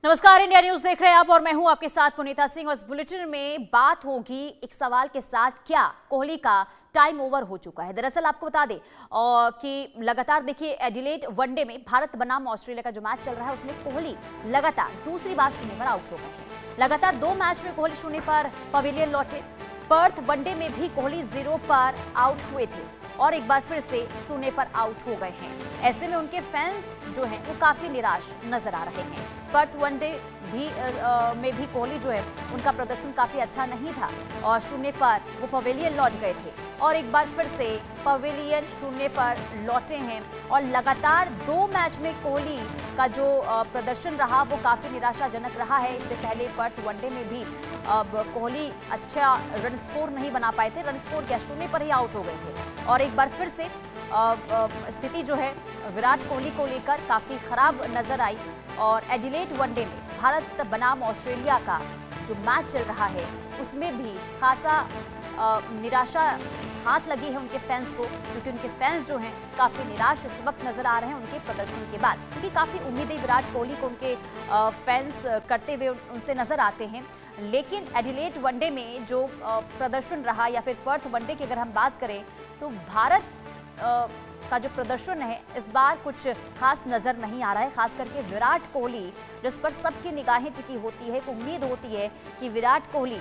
नमस्कार, India news देख रहे हैं आप और मैं हूं आपके साथ पुनीता सिंह। और इस बुलेटिन में बात होगी एक सवाल के साथ, क्या कोहली का टाइम ओवर हो चुका है। दरअसल आपको बता दें कि लगातार देखिए एडिलेड वनडे में भारत बनाम ऑस्ट्रेलिया का जो मैच चल रहा है उसमें कोहली लगातार दूसरी बार शून्य पर आउट हो गए हैं। लगातार 2 मैच में कोहली शून्य पर पवेलियन लौटे। पर्थ वनडे में भी कोहली 0 पर आउट हुए थे और एक बार फिर से शून्य पर आउट हो गए हैं। ऐसे में उनके फैंस जो हैं वो काफी निराश नजर आ रहे हैं। पर्थ वनडे में भी कोहली जो है उनका प्रदर्शन काफी अच्छा नहीं था और शून्य पर वो पवेलियन लौट गए थे और एक बार फिर से पवेलियन शून्य पर लौटे हैं। और लगातार 2 मैच में कोहली का जो प्रदर्शन रहा वो काफी निराशाजनक रहा है। इससे पहले पर्थ वनडे में भी कोहली अच्छा रन स्कोर नहीं बना पाए थे, रन स्कोर क्या शून्य पर ही आउट हो गए थे। और एक बार फिर से स्थिति जो है विराट कोहली को लेकर काफी खराब नजर आई। और एडिलेड वनडे में भारत बनाम ऑस्ट्रेलिया का जो मैच चल रहा है उसमें भी खासा निराशा हाथ लगी है उनके फैंस को, क्योंकि उनके फैंस जो हैं काफी निराश इस वक्त नजर आ रहे हैं उनके प्रदर्शन के बाद, क्योंकि काफी उम्मीदें विराट कोहली को उनके फैंस करते हुए उनसे नजर आते हैं। लेकिन एडिलेड वनडे में जो प्रदर्शन रहा या फिर पर्थ वनडे की अगर हम बात करें तो भारत का जो प्रदर्शन है इस बार कुछ खास नजर नहीं आ रहा है। खास करके विराट कोहली जिस पर सबकी निगाहें टिकी होती है, उम्मीद होती है कि विराट कोहली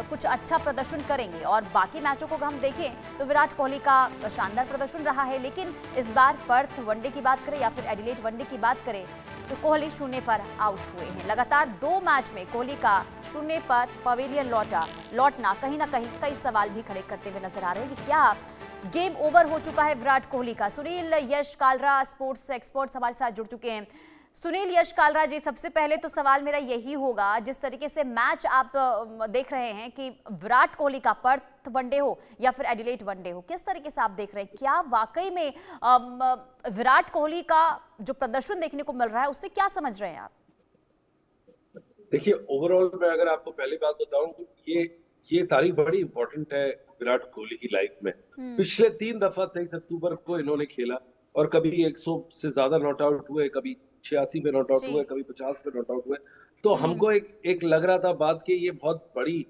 कुछ अच्छा प्रदर्शन करेंगे। और बाकी मैचों को अगर हम देखें तो विराट कोहली का शानदार प्रदर्शन रहा है। लेकिन इस बार पर्थ वनडे की बात करें या फिर एडिलेड वनडे की बात करें तो कोहली शून्य पर आउट हुए हैं। लगातार 2 मैच में कोहली का शून्य पर पवेलियन लौटना कहीं ना कहीं कई सवाल भी खड़े करते हुए नजर आ रहे हैं कि क्या गेम ओवर हो चुका है विराट कोहली का। सुनील यश कालरा स्पोर्ट्स एक्सपर्ट्स हमारे साथ जुड़ चुके हैं। सुनील यश कालरा जी, सबसे पहले तो सवाल मेरा यही होगा, जिस तरीके से मैच आप देख रहे हैं कि विराट कोहली का पर्थ वनडे हो या फिर एडिलेड वनडे हो, किस तरीके से आप देख रहे हैं? क्या वाकई में विराट कोहली का जो प्रदर्शन देखने को मिल रहा है उससे क्या समझ रहे हैं आप? देखिए, ओवरऑल मैं अगर आपको पहली बात बताऊं तो ये तारीख बड़ी इंपॉर्टेंट है विराट कोहली की लाइफ में। पिछले 3 दफा 23 अक्टूबर को इन्होंने खेला और कभी 100 से ज्यादा नॉट आउट हुए, कभी 86 पे नॉट आउट हुए, कभी 50 पे नॉट आउट हुए। तो हमको एक लग रहा था बात कि ये बहुत बड़ी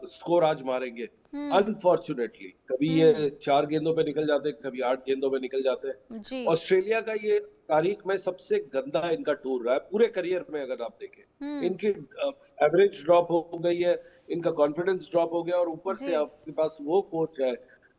स्कोर आज मारेंगे। अनफॉर्चुनेटली कभी ये 4 गेंदों पे निकल जाते, कभी 8 गेंदों पे निकल जाते। ऑस्ट्रेलिया का ये तारीख में सबसे गंदा इनका टूर रहा है पूरे करियर में। अगर आप देखें इनकी एवरेज ड्रॉप हो गई है, इनका कॉन्फिडेंस ड्रॉप हो गया और ऊपर से आपके पास वो कोच है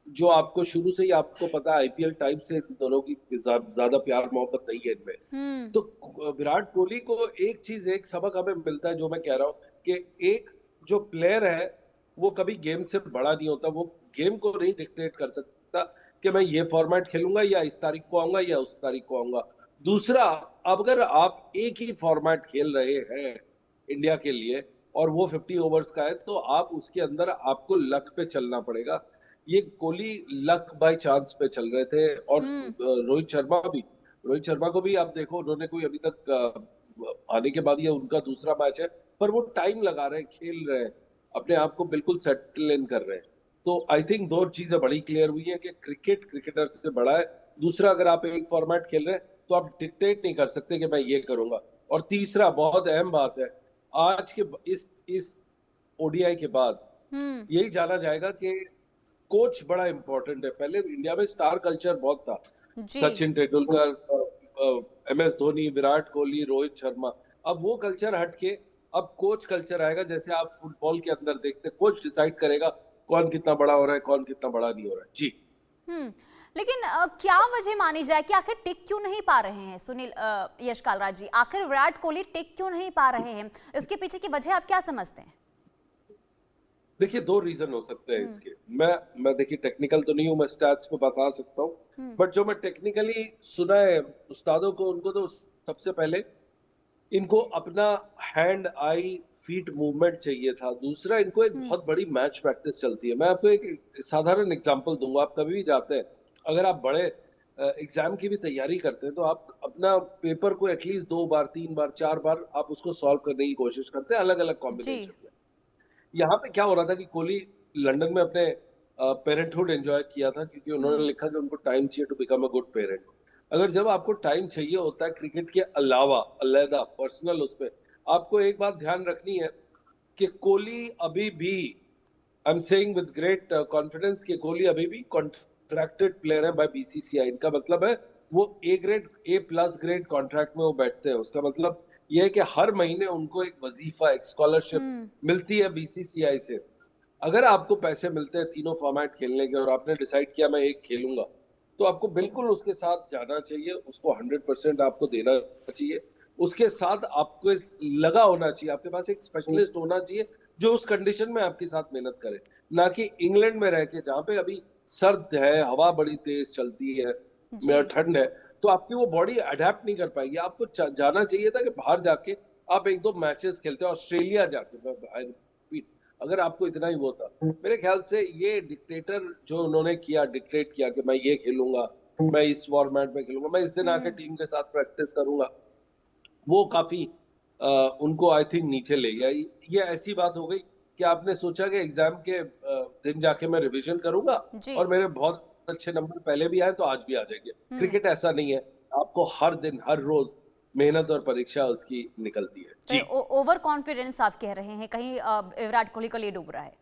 जो आपको शुरू से ही आपको पता है आईपीएल टाइम से दोनों की ज्यादा प्यार मोहब्बत नहीं है इनमें। तो विराट कोहली को एक सबक हमें मिलता है, जो मैं कह रहा हूँ कि एक जो प्लेयर है वो कभी गेम से बड़ा नहीं होता। वो गेम को नहीं डिक्टेट कर सकता कि मैं ये फॉर्मेट खेलूंगा या इस तारीख को आऊंगा या उस तारीख को आऊंगा। दूसरा, अगर आप एक ही फॉर्मेट खेल रहे हैं इंडिया के लिए और वो 50 ओवर्स का है तो आप उसके अंदर आपको लक पे चलना पड़ेगा। ये कोहली लक बाय चांस पे चल रहे थे। और रोहित शर्मा को भी आप देखो, उन्होंने कोई अभी तक आने के बाद ये उनका दूसरा मैच है, पर वो टाइम लगा रहे हैं, खेल रहे हैं, अपने आप को बिल्कुल सेटल इन कर रहे हैं। तो आई थिंक 2 चीजें बड़ी क्लियर हुई है कि क्रिकेट क्रिकेटर से बड़ा है। दूसरा, अगर आप एक फॉर्मेट खेल रहे हैं तो आप डिक्टेट नहीं कर सकते कि मैं ये करूंगा। और तीसरा, बहुत अहम बात है, आज के इस ओडीआई के बाद यही जाना जाएगा कि कोच बड़ा इंपॉर्टेंट है। पहले इंडिया में स्टार कल्चर बहुत था, सचिन तेंदुलकर, एमएस धोनी, विराट कोहली, रोहित शर्मा। अब वो कल्चर हटके अब कोच कल्चर आएगा। जैसे आप फुटबॉल के अंदर देखते, कोच डिसाइड करेगा कौन कितना बड़ा हो रहा है, कौन कितना बड़ा नहीं हो रहा है। जी। लेकिन क्या वजह मानी जाए कि आखिर टिक क्यों नहीं पा रहे हैं सुनील यश कालरा जी? आखिर विराट कोहली टिक क्यों नहीं पा रहे हैं? इसके पीछे की वजह आप क्या समझते हैं? देखिए, 2 रीजन हो सकते हैं इसके। मैं देखिए टेक्निकल तो नहीं हूं, मैं स्टैट्स पे बता सकता हूं, बट जो मैं टेक्निकली सुना है उस्तादों को, उनको तो सबसे पहले इनको अपना हैंड आई फीट मूवमेंट चाहिए था। दूसरा, इनको एक बहुत बड़ी मैच प्रैक्टिस चलती है। मैं आपको एक साधारण एग्जांपल दूंगा। आप कभी भी जाते हैं, अगर आप बड़े एग्जाम की भी तैयारी करते हैं तो आप अपना पेपर को एटलीस्ट 2 बार, 3 बार, 4 बार आप उसको सॉल्व करने की कोशिश करते हैं, अलग अलग कॉम्बिनेशन में। यहाँ पे क्या हो रहा था कि कोहली लंदन में अपने पेरेंटहुड एंजॉय किया था, क्योंकि उन्होंने लिखा कि उनको टाइम चाहिए to become a good parent. अगर जब आपको टाइम चाहिए होता है क्रिकेट के अलावा अलग पर्सनल उस पे, आपको एक बात ध्यान रखनी है कि कोहली अभी भी, I am saying with great confidence, कि कोहली अभी भी कॉन्ट्रैक्टेड प्लेयर है बाय बीसीसीआई। इनका मतलब है वो A grade, A plus grade contract में वो बैठते हैं। उसका मतलब ये है कि हर महीने उनको एक वजीफा, एक स्कॉलरशिप मिलती है बीसीसीआई से। अगर आपको पैसे मिलते हैं तीनों फॉर्मेट खेलने के और आपने डिसाइड किया मैं एक खेलूंगा, तो आपको बिल्कुल उसके साथ जाना चाहिए, उसको 100% आपको देना चाहिए। उसके साथ आपको लगा होना चाहिए, आपके पास एक स्पेशलिस्ट होना चाहिए जो उस कंडीशन में आपके साथ मेहनत करे। ना कि इंग्लैंड में रह के, जहाँ पे अभी सर्द है, हवा बड़ी तेज चलती है, जी। ठंड है, तो आपकी वो बॉडी अडेप्ट नहीं कर पाएगी। आपको जाना चाहिए था कि बाहर जाके आप एक दो मैचेस खेलते, ऑस्ट्रेलिया जाके। अगर आपको इतना ही वो था, मेरे ख्याल से ये डिक्टेटर जो उन्होंने किया, डिक्टेट किया कि मैं ये खेलूंगा, मैं इस फॉर्मेट में खेलूंगा, मैं इस दिन आके टीम के साथ प्रैक्टिस करूंगा, वो काफी उनको आई थिंक नीचे ले गया। ये ऐसी बात हो गई कि आपने सोचा कि एग्जाम के दिन जाके मैं रिवीजन करूंगा जी। और मेरे बहुत अच्छे नंबर पहले भी आए तो आज भी आ जाएंगे। क्रिकेट ऐसा नहीं है, आपको हर दिन हर रोज मेहनत और परीक्षा उसकी निकलती है। तो जी ओवर कॉन्फिडेंस आप कह रहे हैं, कहीं विराट कोहली का लीड डूब रहा है?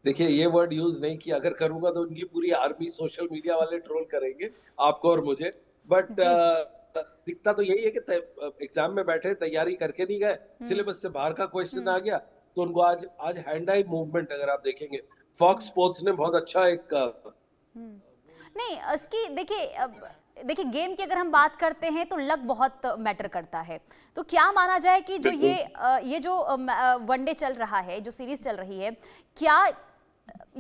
देखिए, ये वर्ड यूज नहीं किया, अगर करूंगा तो उनकी पूरी आर्मी सोशल मीडिया वाले ट्रोल करेंगे आपको और मुझे। बट जी। दिखता तो यही है कि एग्जाम में बैठे, तैयारी करके नहीं गए, सिलेबस से बाहर का क्वेश्चन आ गया, तो उनको आज आज हैंड आई मूवमेंट अगर आप देखेंगे, फॉक्स स्पोर्ट्स ने बहुत अच्छा एक नहीं, इसकी देखिए देखिए गेम की अगर हम बात करते हैं तो लक बहुत मैटर करता है। तो क्या माना जाए कि जो बिल्कुल ये जो वनडे चल रहा है, जो सीरीज चल रही है, क्या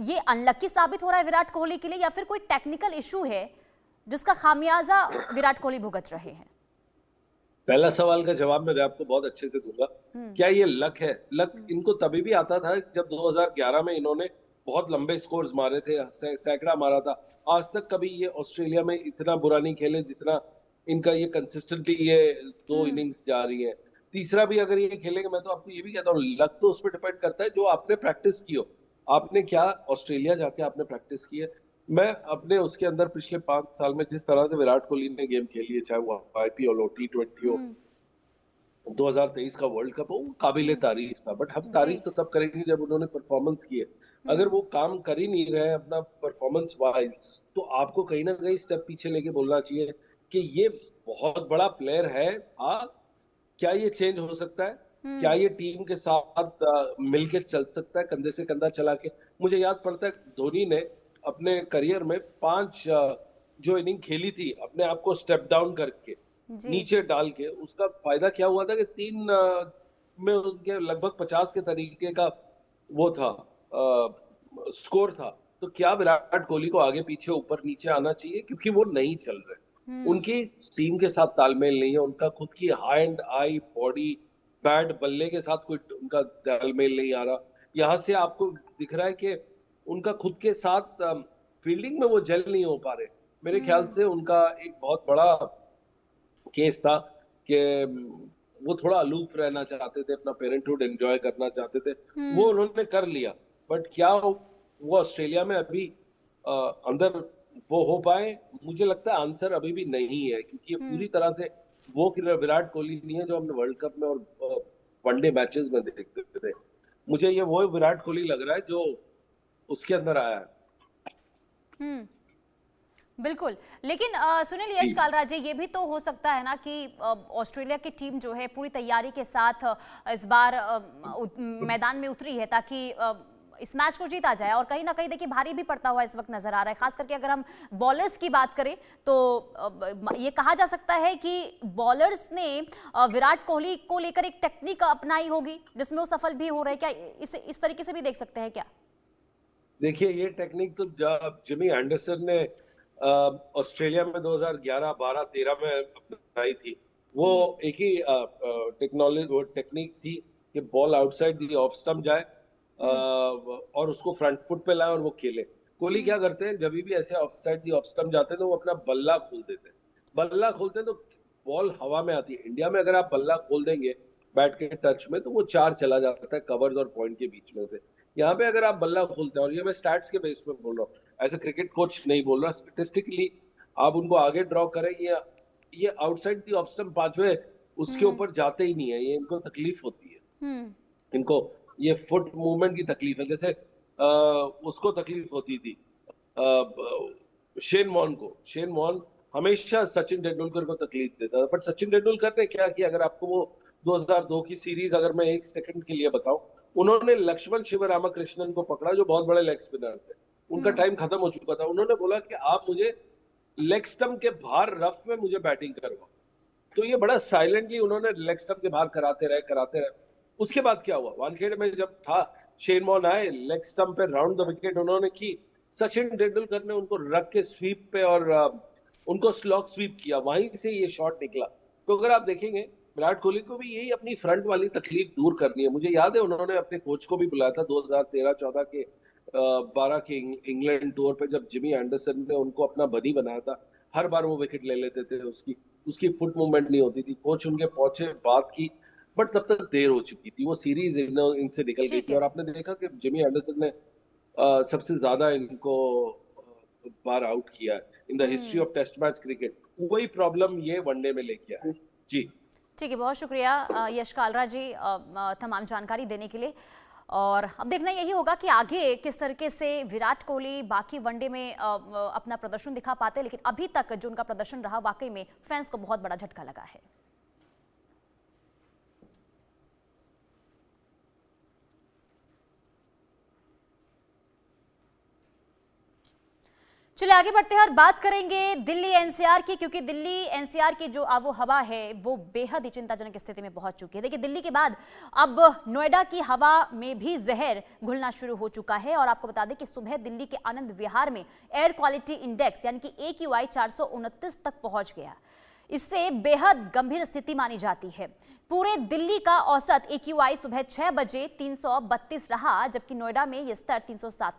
ये अनलकी साबित हो रहा है विराट कोहली के लिए, या फिर कोई टेक्निकल इशू है जिसका खामियाजा विराट कोहली भुगत रहे हैं? पहला सवाल का जवाब मैं आपको बहुत अच्छे से दूंगा। क्या ये लक है? लक इनको तभी भी आता था जब 2011 में इन्होंने बहुत लंबे स्कोर्स मारे थे, सैकड़ा मारा था। आज तक कभी ये ऑस्ट्रेलिया में इतना बुरा नहीं खेले जितना इनका ये कंसिस्टेंटली ये दो इनिंग्स जा रही है। तीसरा भी अगर ये खेलेंगे, मैं तो आपको ये भी कहता हूँ, लक तो उस पर डिपेंड करता है जो आपने प्रैक्टिस की हो। आपने क्या ऑस्ट्रेलिया जाके आपने प्रैक्टिस की है। मैं अपने उसके अंदर पिछले 5 साल में जिस तरह से विराट कोहली ने गेम खेली है, चाहे वो आईपीएल हो, T20 हो, 2023 का वर्ल्ड कप हो, वो काबिले तारीफ था। बट हम जी। तारीफ तो तब करेंगे जब उन्होंने परफॉर्मेंस की है। अगर वो काम कर ही नहीं रहे अपना परफॉर्मेंस वाइज, तो आपको कहीं ना कहीं स्टेप पीछे लेके बोलना चाहिए कि ये बहुत बड़ा प्लेयर है। हाँ, क्या ये चेंज हो सकता है? क्या ये टीम के साथ मिलके चल सकता है, कंधे से कंधा चला के? मुझे याद पड़ता है धोनी ने अपने करियर में 5 जो इनिंग खेली थी, अपने आप को स्टेप डाउन करके, जी। नीचे डाल के, उसका फायदा क्या हुआ था कि 3 में उनके लगभग 50 के तरीके का वो था, स्कोर था। तो क्या विराट कोहली को आगे पीछे ऊपर नीचे आना चाहिए? क्योंकि वो नहीं चल रहे, उनकी टीम के साथ तालमेल नहीं है, उनका खुद की हैंड आई बॉडी बैट बल्ले के साथ कोई उनका तालमेल नहीं आ रहा। यहाँ से आपको दिख रहा है कि उनका खुद के साथ फील्डिंग में वो जेल नहीं हो पा रहे। मेरे ख्याल से उनका एक बहुत बड़ा केस था कि वो थोड़ा अलूफ रहना चाहते थे, अपना पेरेंटहुड एंजॉय करना चाहते थे, वो उन्होंने कर लिया। बट क्या वो ऑस्ट्रेलिया में अभी अंदर वो हो पाए? मुझे लगता है आंसर अभी भी नहीं है, क्योंकि ये पूरी तरह से वो विराट कोहली नहीं है जो हमने वर्ल्ड कप में और वनडे मैचेस में देखते थे। मुझे ये वो विराट कोहली लग रहा है जो उसके अंदर आया है। हम्म। बिल्कुल। लेकिन सुनील जी यश कालराज, ये भी तो हो सकता है ना कि ऑस्ट्रेलिया की टीम जो है पूरी तैयारी के साथ इस बार मैदान में उतरी है ताकि इस मैच को जीता जाए, और कहीं ना कहीं देखिए भारी भी पड़ता हुआ इस वक्त नजर आ रहा है। खास करके अगर हम बॉलर्स की बात करें तो ये कहा जा सकता है कि बॉलर्स ने विराट कोहली को लेकर एक टेक्निक अपनाई होगी जिसमें वो सफल भी हो रहे हैं। क्या इस तरीके से भी देख सकते हैं क्या? देखिए, ये टेक्निक तो जिमी एंडरसन ने ऑस्ट्रेलिया में 2011, 12, 13 में अपनाई थी। वो एक ही टेक्नोलॉजी, वो टेक्निक थी कि ball outside the off stump जाए और उसको फ्रंट फुट पे लाए और वो खेले। कोहली क्या करते हैं, जब भी ऐसे ऑफसाइड दी ऑफ स्टंप जाते हैं तो वो अपना बल्ला खोल देते हैं। बल्ला खोलते हैं तो बॉल हवा में आती है। इंडिया में अगर आप बल्ला खोल देंगे बैट के टच में, तो वो 4 चला जाता है कवर्स और पॉइंट के बीच में से। यहाँ पे अगर आप बल्ला खोलते हैं, और ये मैं स्टैट्स के बेस पे बोल रहा हूँ, ऐसे क्रिकेट कोच नहीं बोल रहा, स्टेटिस्टिकली आप उनको आगे ड्रॉ करें, ये आउटसाइड दी ऑफ स्टंप पांचवे उसके ऊपर जाते ही नहीं है, ये इनको तकलीफ होती है। इनको ये फुट मूवमेंट की तकलीफ है। जैसे उसको तकलीफ होती थी शेन वॉर्न हमेशा सचिन तेंदुलकर को तकलीफ देता था, बट सचिन तेंदुलकर ने क्या किया, अगर आपको वो 2002 की सीरीज अगर मैं एक सेकंड के लिए बताऊं, उन्होंने लक्ष्मण शिवरामकृष्णन को पकड़ा जो बहुत बड़े लेग स्पिनर थे, उनका टाइम खत्म हो चुका था। उन्होंने बोला कि आप मुझे लेग स्टंप के बाहर रफ में मुझे बैटिंग करवाओ, तो ये बड़ा साइलेंटली उन्होंने लेग स्टंप के बाहर कराते रहे। उसके बाद क्या हुआ, वानखेड़े में जब था शेन वॉर्न आए, लेग स्टंप पे राउंड द विकेट उन्होंने की, सचिन तेंदुलकर ने उनको रख के स्वीप पे और उनको स्लॉग स्वीप किया, वहीं से ये शॉट निकला। तो अगर आप देखेंगे विराट कोहली को भी यही अपनी फ्रंट वाली तकलीफ दूर करनी है। मुझे याद है उन्होंने अपने कोच को भी बुलाया था 2013-14 के 12 के इंग्लैंड टूर पे, जब जिमी एंडरसन ने उनको अपना बनी बनाया था। हर बार वो विकेट ले लेते थे, उसकी फुट मूवमेंट नहीं होती थी। कोच उनके पहुंचे, बात की, बट तब तक देर हो चुकी थी, वो सीरीज इनसे निकल गई थी। और आपने देखा कि जिमी एंडरसन ने सबसे ज्यादा इनको बार आउट किया है in the history of test match cricket. वही प्रॉब्लम ये वनडे में लेके आए। जी ठीक है, बहुत शुक्रिया यश कालरा जी तमाम जानकारी देने के लिए। और अब देखना यही होगा कि आगे किस तरीके से विराट कोहली बाकी वनडे में अपना प्रदर्शन दिखा पाते हैं, लेकिन अभी तक जो उनका प्रदर्शन रहा वाकई में फैंस को बहुत बड़ा झटका लगा है। चलिए आगे बढ़ते हैं और बात करेंगे दिल्ली एनसीआर की, क्योंकि दिल्ली एनसीआर की जो आबो हवा है वो बेहद ही चिंताजनक स्थिति में पहुंच चुकी है। देखिए, दिल्ली के बाद अब नोएडा की हवा में भी जहर घुलना शुरू हो चुका है। और आपको बता दें कि सुबह दिल्ली के आनंद विहार में एयर क्वालिटी इंडेक्स यानी कि AQI 429 तक पहुंच गया। इससे बेहद गंभीर स्थिति मानी जाती है। पूरे दिल्ली का औसत AQI सुबह 6 बजे 332 रहा, जबकि नोएडा में यह स्तर 307